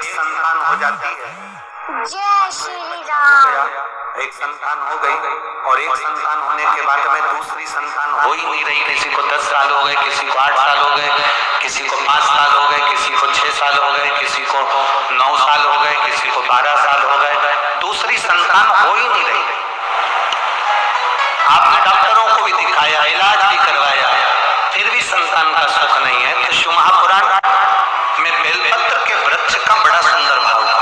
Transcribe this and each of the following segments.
एक संतान हो जाती है। जय श्री राम। एक संतान हो गई और एक संतान होने के बाद में दूसरी संतान हो ही नहीं रही। किसी को 10 साल हो गए, किसी को 8 साल हो गए, किसी को 5 साल हो गए, किसी को 6 साल हो गए, किसी को 9 साल हो गए, किसी को 12 साल हो गए, दूसरी संतान हो ही नहीं रही। आपने डॉक्टरों को भी दिखाया, इलाज भी करवाया, फिर भी संतान का सुख नहीं है। तो शिव महापुराण में बेलपत्र के वृक्ष का बड़ा सुंदर भाव है।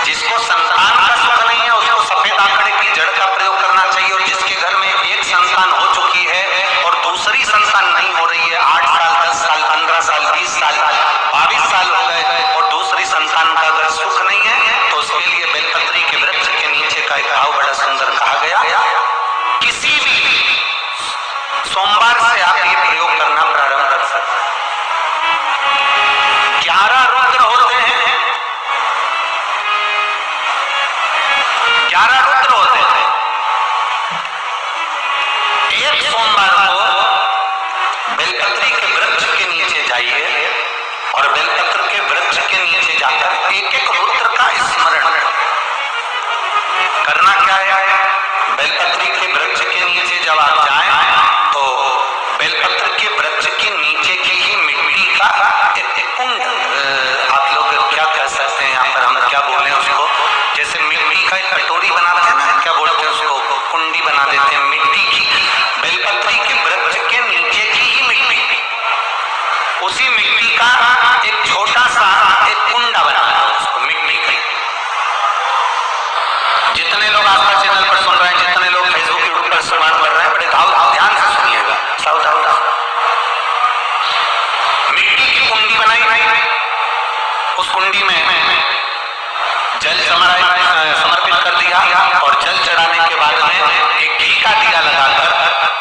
जिसको संतान का सुख नहीं है उसको सफेद आंकड़े की जड़ का प्रयोग करना चाहिए। और जिसके घर में एक संतान हो चुकी है और दूसरी संतान नहीं हो रही है, 8 साल, 10 साल, 15 साल, 20 साल, 22 साल हो गए और दूसरी संतान का अगर सुख नहीं है, तो उसके लिए बेलपत्री के वृक्ष के नीचे का एक भाव बड़ा सुंदर कहा गया। किसी भी सोमवार से आप ये प्रयोग करना प्रारंभ कर सकते हैं। 11 रुद्र होते हैं, 11 रुद्र होते हैं। एक सोमवार को बेलपत्री के वृक्ष के नीचे जाइए और बेलपत्र के वृक्ष के नीचे जाकर एक एक रुद्र का स्मरण करना। क्या है? बेलपत्री के वृक्ष के नीचे जब आप जाएं तो बेलपत्र के वृक्ष के नीचे की ही मिट्टी का एक कुंड, आप लोग क्या कह सकते हैं, यहाँ पर हम क्या बोले उसको, जैसे मिट्टी का एक कटोरी बनाते हैं ना, क्या बोलते हैं उसको, कुंडी बना देते हैं मिट्टी की। बेलपत्री के वृक्ष के नीचे की ही मिट्टी, उसी मिट्टी का एक छोटा सा एक कुंडा बनाना है उसको, मिट्टी का। जितने लोग आस्था चैनल पर सुन रहे हैं, जितने लोग फेसबुक यूट्यूब पर श्रवण कर रहे हैं, बड़े ध्यान से सुनिएगा, सावधान। मिट्टी की कुंडी बनाई, उस कुंडी में जल समर्पित कर दिया और जल चढ़ाने के बाद में एक घी का दिया लगाकर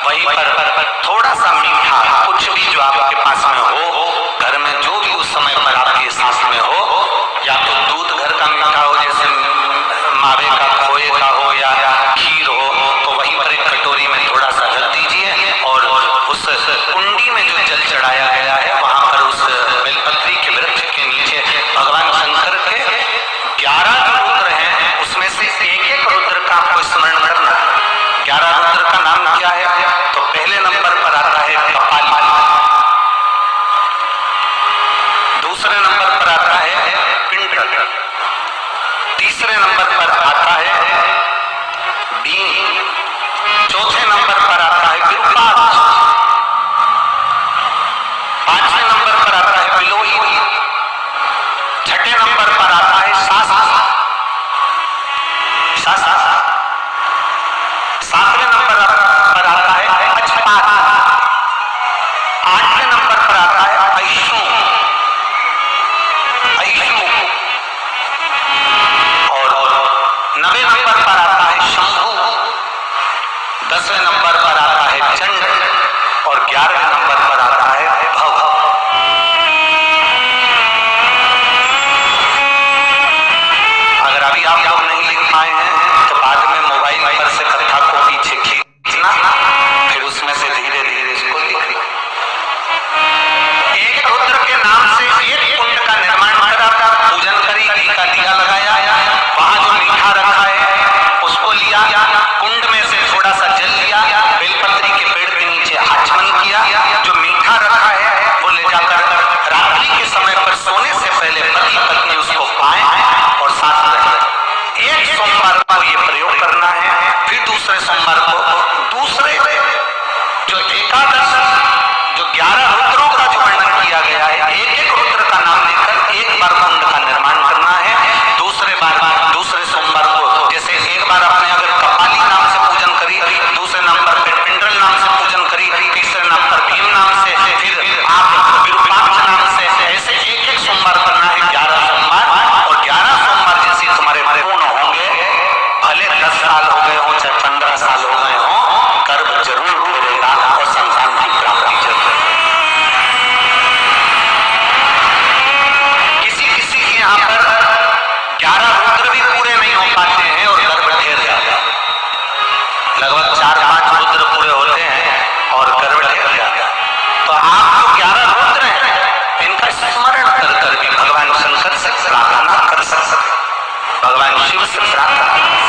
वहीं पर थोड़ा सा मीठा, कुछ भी जो आपके पास में हो, घर में जो भी उस समय पर आपके साथ में हो, या तो दूध घर का मीठा हो, जैसे मावे का, खोए का हो या खीर हो, तो वहीं पर एक कटोरी में थोड़ा सा रख दीजिए और उस कुंडी में जो जल चढ़ाया गया है वहां पर उस बेलपत्री के वृक्ष के नीचे भगवान शंकर के 11 रुद्र हैं, उसमें से एक एक रुद्र का आपको स्मरण करना। 11 रुद्र का नाम क्या है? तो पहले नंबर पर आता है कपाली, शिव से प्रार्थना